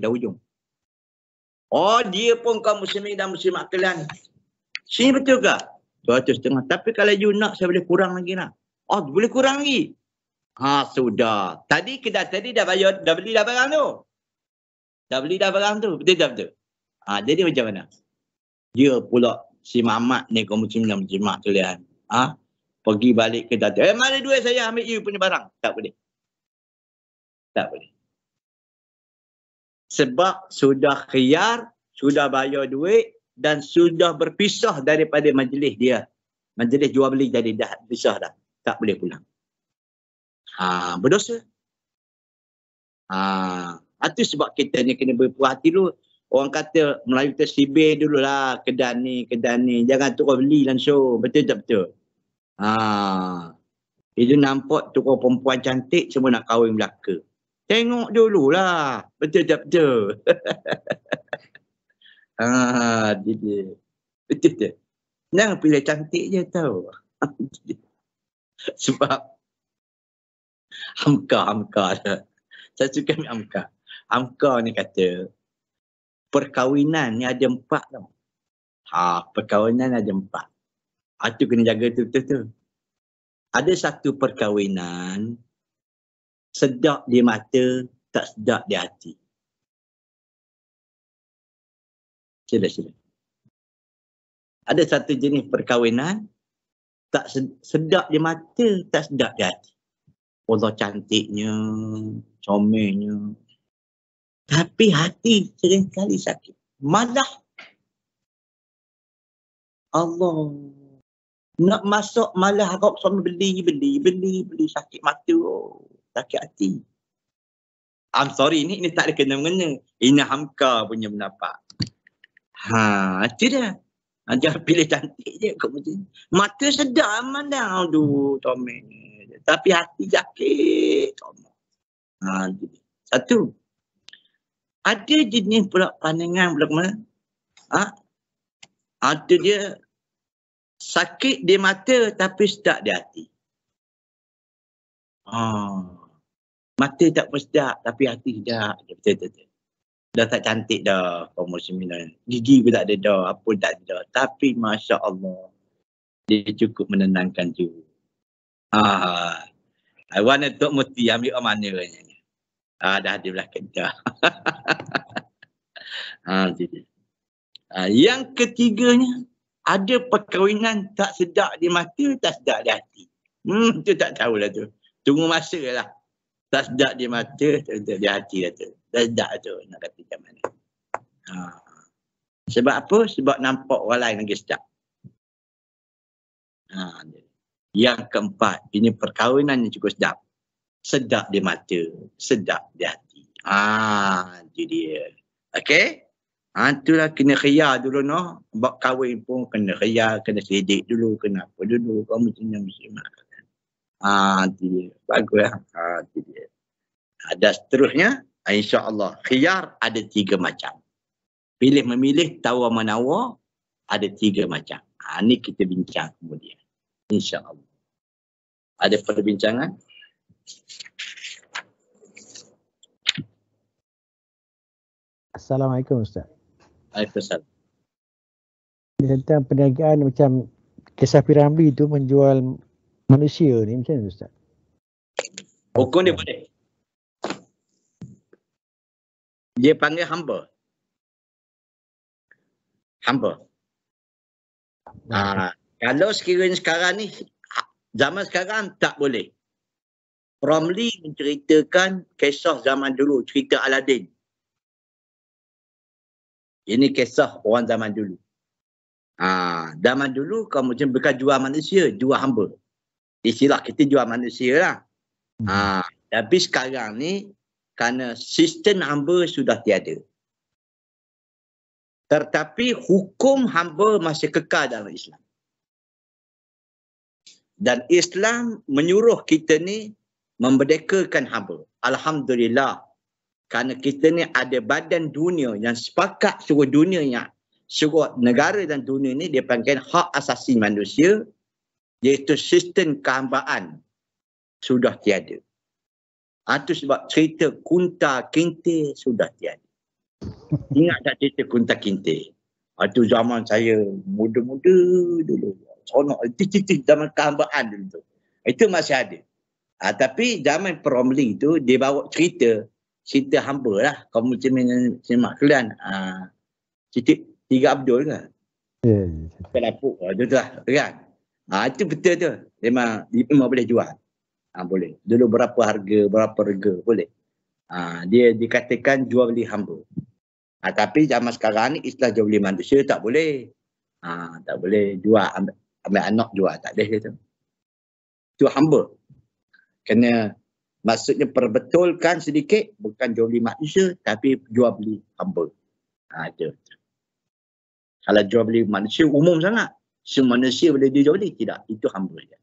Dia pun kaum muslimin dan muslimat sekalian. Sini betul ke? 200.5. Tapi kalau you nak, saya boleh kurang lagi nak. Boleh kurang lagi. Sudah. Tadi kedai tadi dah bayar, dah beli dah barang tu. Betul tak betul? Jadi macam mana? Dia pula si Mamat ni kaum muslimin dan muslimat sekalian. Pergi balik kedai tu. Mana duit saya, ambil you punya barang. Tak boleh. Sebab sudah khiyar, sudah bayar duit dan sudah berpisah daripada majlis dia. Majlis jual beli jadi dah pisah dah. Tak boleh pulang. Berdosa. Itu sebab kita ni kena berpuas hati dulu. Orang kata Melayu kita sibir dululah kedai ni. Jangan tukar beli langsung. Betul tak betul? Itu nampak tukar perempuan cantik semua nak kahwin belaka. Tengok dululah. Betul tak betul? Betul tak? Jangan pilih cantik je tau. Sebab Hamka. Saya suka ambil Hamka. Hamka ni kata perkahwinan ni ada 4 tau. Perkahwinan ada 4. Itu kena jaga tu. Ada satu perkahwinan sedap di mata, tak sedap di hati. Sila. Ada satu jenis perkahwinan tak sedap di mata, tak sedap di hati. Allah cantiknya, comelnya. Tapi hati seringkali sakit. Malah Allah nak masuk malah harap suami beli sakit mata. Sakit hati. I'm sorry, ini tak ada kena-mengena. Ini Hamka punya pendapat. Itu dia. Jangan pilih cantik je. Mata sedap mandang. Aduh, Tommy. Tapi hati sakit. Satu. Ada jenis pula pandangan pula mana? Ada dia sakit di mata tapi sedap di hati. Mata tak sedap tapi hati sedap. Betul. Dah tak cantik dah kaum muslimin. Gigi pun tak ada dah, apa tak ada. Tapi Masya Allah, dia cukup menenangkan jiwa. Wan Tok Muti ambil orang mana ni? Dah ada belah kedah. Yang ketiganya, ada perkahwinan tak sedap di mata, tak sedap di hati. Tu tak tahulah tu. Tunggu masa lah. Tak sedap di mata, tak sedap di hati lah tu. Tak sedap tu nak kata macam mana. Sebab apa? Sebab nampak orang lain lagi sedap. Yang keempat, ini perkahwinan yang cukup sedap. Sedap di mata, sedap di hati. Itu dia. Okey? Itulah kena khiyar dulu noh. Buat kahwin pun kena khiyar, kena sedik dulu, kena apa dulu. Kamu muslimat. Itu dia. Bagus lah. Itu dia. Ada seterusnya, insya-Allah khiyar ada 3 macam. Pilih memilih, tawar menawar ada 3 macam. Ini kita bincang kemudian. Insya-Allah. Ada perbincangan? Assalamualaikum Ustaz. Waalaikumsalam. Tentang perniagaan macam Kisah Piramli tu menjual manusia ni macam mana Ustaz? Hukum dia boleh. Dia panggil hamba. Kalau sekiranya sekarang ni, zaman sekarang tak boleh. Ramli menceritakan kisah zaman dulu, cerita Aladin. Ini kisah orang zaman dulu. Zaman dulu kamu macam bukan jual manusia, jual hamba. Istilah kita jual manusia lah. Tapi sekarang ni, kerana sistem hamba sudah tiada. Tetapi hukum hamba masih kekal dalam Islam. Dan Islam menyuruh kita ni memerdekakan hamba. Alhamdulillah. Kerana kita ni ada badan dunia yang sepakat seluruh dunia yang seluruh negara dan dunia ni dia panggil hak asasi manusia, iaitu sistem kehambaan sudah tiada. Itu sebab cerita kunta kinte sudah tiada. Ingat tak cerita kunta kinte? Itu zaman saya muda-muda dulu. Sonok. Itu zaman kehambaan dulu tu. Itu masih ada. Tapi zaman Romli tu dia bawa cerita hamba lah. Kaum muslimin semak kalian. Cerita Tiga Abdul ke? Ya. Kelapuk. Itu lah kan. Itu betul tu. Memang boleh jual. Boleh. Dulu berapa rega boleh. Dia dikatakan jual beli hamba. Tapi zaman sekarang ni istilah jual beli manusia tak boleh. Tak boleh jual ambil anak jual. Tak boleh tu. Itu hamba. Kena maksudnya perbetulkan sedikit, bukan jual beli manusia tapi jual beli hamba. Itu. Kalau jual beli manusia umum sangat. Semua manusia boleh dijual beli. Tidak. Itu hamba je.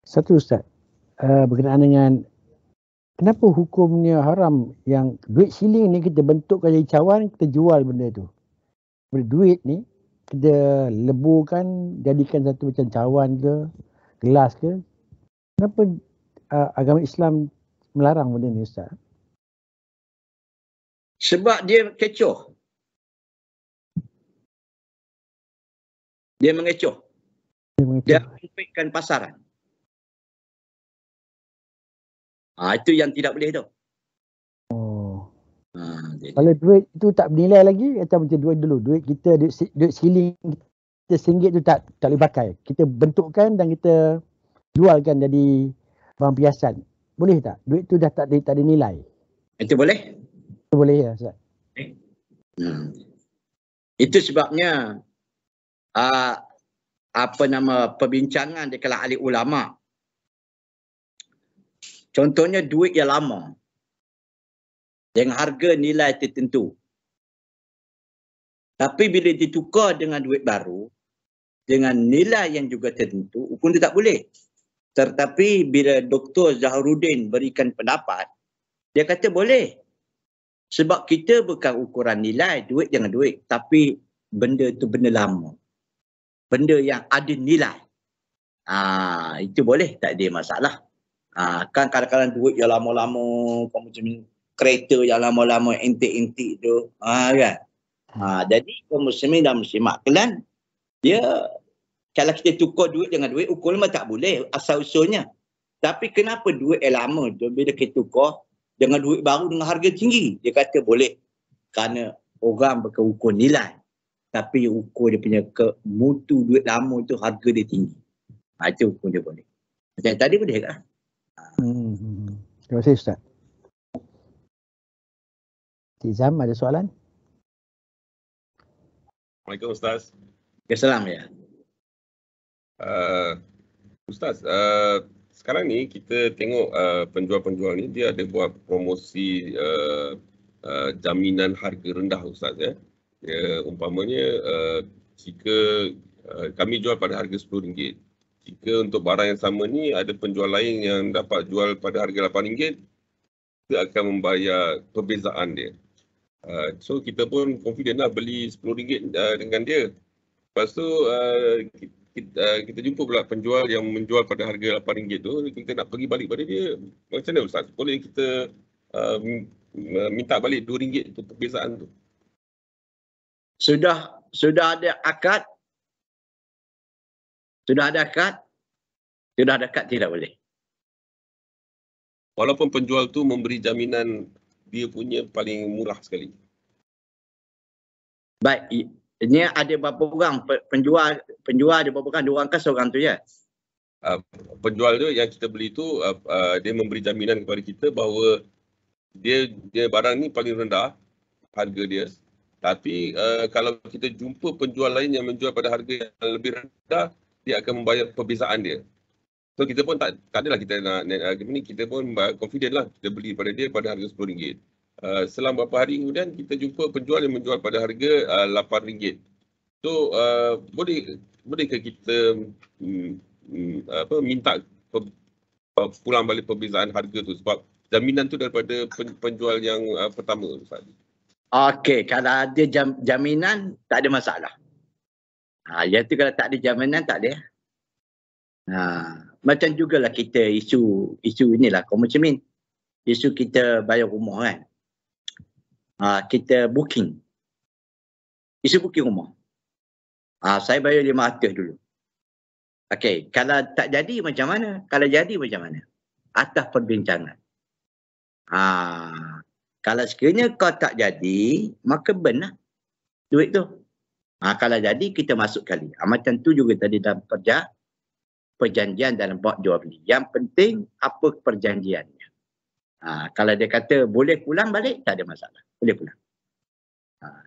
Satu Ustaz, berkenaan dengan kenapa hukumnya haram yang duit siling ni kita bentukkan jadi cawan, kita jual benda tu. Duit ni kita leburkan, jadikan satu macam cawan ke, gelas ke. Kenapa agama Islam melarang benda ni Ustaz? Sebab dia kecoh. Dia mengecoh. Dia menyempitkan pasaran. Itu yang tidak boleh tu. Kalau duit itu tak bernilai lagi, macam duit dulu. Duit kita, duit siling kita RM1 tu tak boleh pakai. Kita bentukkan dan kita jualkan jadi barang perhiasan. Boleh tak? Duit tu dah tak ada nilai. Itu boleh? Itu boleh ya Ustaz. Itu sebabnya perbincangan di kalangan ahli ulama. Contohnya duit yang lama dengan harga nilai tertentu. Tapi bila ditukar dengan duit baru dengan nilai yang juga tertentu, hukum itu tak boleh. Tetapi bila Dr. Zaharuddin berikan pendapat, dia kata boleh. Sebab kita bukan ukuran nilai, duit jangan duit. Tapi benda itu benda lama. Benda yang ada nilai. Itu boleh, tak ada masalah. Kan kadang-kadang duit yang lama-lama, macam kereta yang lama-lama, antik-antik tu. Kan? Jadi kaum muslimin dan muslimat kalian, dia kalau kita tukar duit dengan duit, ukur memang tak boleh asal-usulnya. Tapi kenapa duit yang lama tu bila kita tukar dengan duit baru dengan harga tinggi? Dia kata boleh. Kerana orang bukan ukur nilai. Tapi ukur dia punya mutu duit lama tu harga dia tinggi. Itu ukur dia boleh. Macam tadi boleh tak? Terima kasih Ustaz. Cik Zam ada soalan? Assalamualaikum Ustaz. Assalam ya. Ustaz, sekarang ni kita tengok penjual-penjual ni dia ada buat promosi jaminan harga rendah Ustaz ya. Umpamanya jika kami jual pada harga RM10, jika untuk barang yang sama ni ada penjual lain yang dapat jual pada harga RM8, kita akan membayar perbezaan dia. So kita pun confident lah beli RM10 dengan dia. Lepas tu kita jumpa pula penjual yang menjual pada harga RM8 tu, kita nak pergi balik pada dia. Macam mana Ustaz? Boleh kita minta balik RM2 tu perbezaan tu? Sudah ada akad? Sudah ada akad? Sudah ada akad tidak boleh. Walaupun penjual tu memberi jaminan dia punya paling murah sekali. Baik, ini ada berapa orang penjual ada berapa orang? 2 orang ke seorang tu je? Penjual tu yang kita beli tu dia memberi jaminan kepada kita bahawa dia barang ni paling rendah harga dia. Tapi kalau kita jumpa penjual lain yang menjual pada harga yang lebih rendah, dia akan membayar perbezaan dia. So kita pun tak adalah kita nak kita pun confident lah kita beli pada dia pada harga RM10. Selang beberapa hari kemudian kita jumpa penjual yang menjual pada harga RM8. So boleh bolehkah kita minta pulang balik perbezaan harga tu, sebab jaminan tu daripada penjual yang pertama Ustaz. Okey, kalau ada jaminan tak ada masalah. Yang tu kalau tak ada jaminan tak ada. Macam jugalah kita isu inilah komersial. Isu kita bayar rumah kan. Kita booking. Isu booking rumah. Saya bayar 500 dulu. Okey, kalau tak jadi macam mana? Kalau jadi macam mana? Atas perbincangan. Kalau sekiranya kau tak jadi, maka benar duit tu. Kalau jadi, kita masuk kali. Macam tu juga tadi dalam perjanjian dalam bab jual beli. Yang penting, apa perjanjiannya. Kalau dia kata boleh pulang balik, tak ada masalah. Boleh pulang.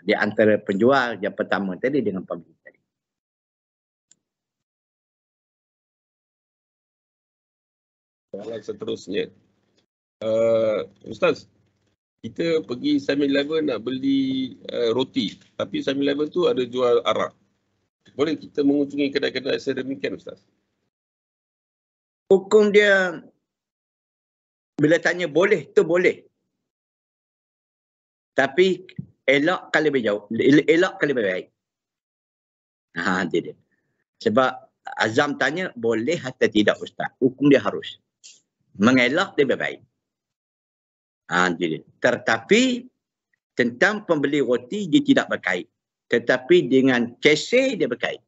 Di antara penjual yang pertama tadi dengan pembeli tadi. Soalan seterusnya. Ustaz, kita pergi 7-Eleven nak beli roti, tapi 7-Eleven tu ada jual arak. Boleh kita mengunjungi kedai-kedai sedemikian Ustaz? Hukum dia, bila tanya boleh, tu boleh. Tapi elok kalau lebih jauh, elok kalau lebih baik. Dia. Sebab Azam tanya boleh atau tidak Ustaz. Hukum dia harus. Mengelak lebih baik. Jadi. Tetapi tentang pembeli roti dia tidak berkait. Tetapi dengan keseh dia berkait.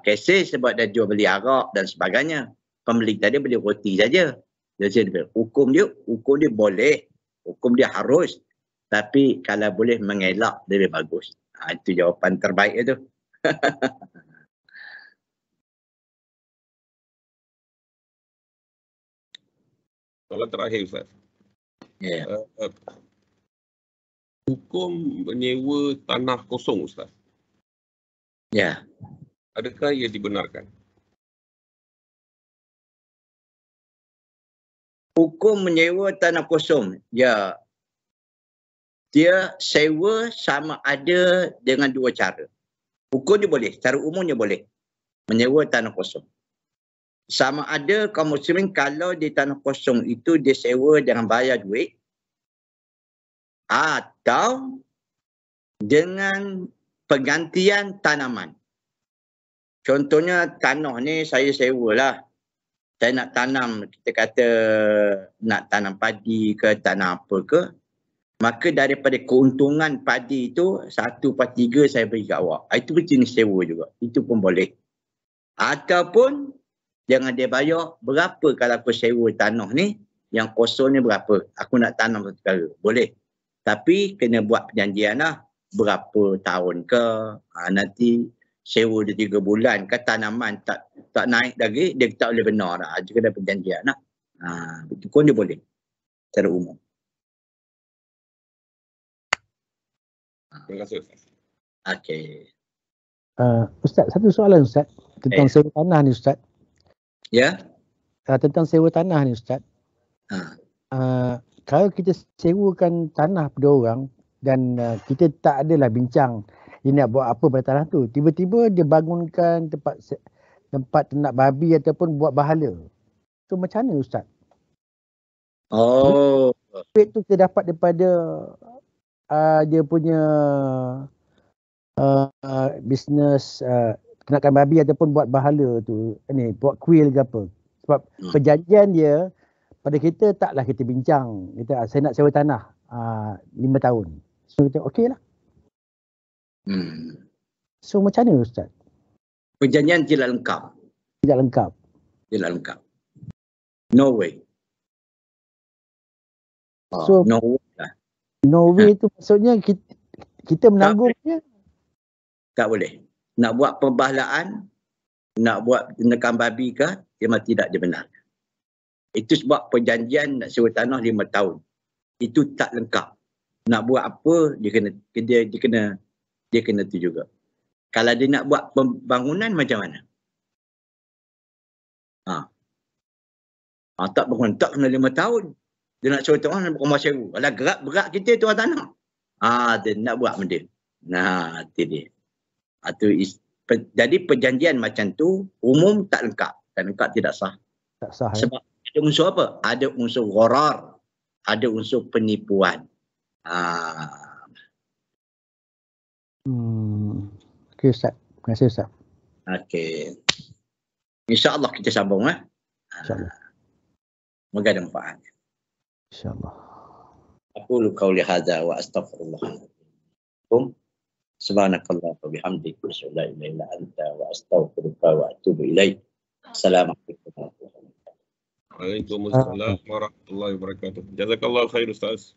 Keseh sebab dia jual beli arak dan sebagainya. Pembeli tadi beli roti saja. Jadi hukum dia boleh. Hukum dia harus. Tapi kalau boleh mengelak lebih bagus. Itu jawapan terbaik itu. Soalan terakhir Ustaz. Ya. Hukum menyewa tanah kosong Ustaz. Ya. Adakah ia dibenarkan? Hukum menyewa tanah kosong. Ya. Dia sewa sama ada dengan dua cara. Hukum dia boleh. Secara umumnya boleh. Menyewa tanah kosong. Sama ada kaum muslimin kalau di tanah kosong itu dia sewa dengan bayar duit. Atau dengan penggantian tanaman. Contohnya tanah ni saya sewalah. Saya nak tanam, kita kata nak tanam padi ke tanam apa ke. Maka daripada keuntungan padi itu 1/3 saya beri kat awak. Itu jenis sewa juga. Itu pun boleh. Ataupun jangan dia bayar berapa kalau aku sewa tanah ni. Yang kosong ni berapa. Aku nak tanam satu kali. Boleh. Tapi kena buat perjanjian lah. Berapa tahun ke. Nanti sewa dia 3 bulan ke tanaman tak naik lagi. Dia tak boleh benar lah. Dia kena perjanjian lah. Itu pun dia boleh. Secara umum. Terima kasih Ustaz. Okey. Ustaz, satu soalan Ustaz. Tentang sewa tanah ni Ustaz. Ya? Tentang sewa tanah ni Ustaz. Kalau kita sewakan tanah pada orang dan kita tak adalah bincang dia nak buat apa pada tanah tu, tiba-tiba dia bangunkan tempat ternak babi ataupun buat bahala. So macam mana Ustaz? Duit tu kita dapat daripada dia punya bisnes ternakan babi ataupun buat bahala tu, buat kuil ke apa. Sebab perjanjian dia pada kita taklah kita bincang. Saya nak sewa tanah 5 tahun. So kita okey lah. So macam mana Ustaz? Perjanjian tidak lengkap. Tidak lengkap. Tidak lengkap. No way. So no way lah. No way tu maksudnya kita menanggungnya. Tak boleh. Nak buat pembahalaan, nak buat ternakan babi ke, memang tidak dibenarkan. Itu sebab perjanjian nak sewa tanah 5 tahun. Itu tak lengkap. Nak buat apa, dia kena tu juga. Kalau dia nak buat pembangunan macam mana? Tak bangun, tak kena 5 tahun. Dia nak sewa tanah, nak rumah sewa. Kalau berat kita tuan tanah. Dia nak buat benda. Itu dia. Jadi perjanjian macam tu umum tak lengkap. Tak lengkap tidak sah. Tak sah. Sebab ada unsur apa? Ada unsur gharar. Ada unsur penipuan. Okey Ustaz. Terima kasih Ustaz. Okey. InsyaAllah kita sambung. InsyaAllah. Semoga ada manfaat. InsyaAllah. Aqulu qawli hadza wa astaghfirullah. Subhanakallah wa bihamdika asyhadu an la ilaha illa anta wa astaghfiruka wa atubu ilaik. Assalamualaikum warahmatullahi wabarakatuh. Waalaikumsalam warahmatullahi wabarakatuh. Jazakallahu khair Ustaz.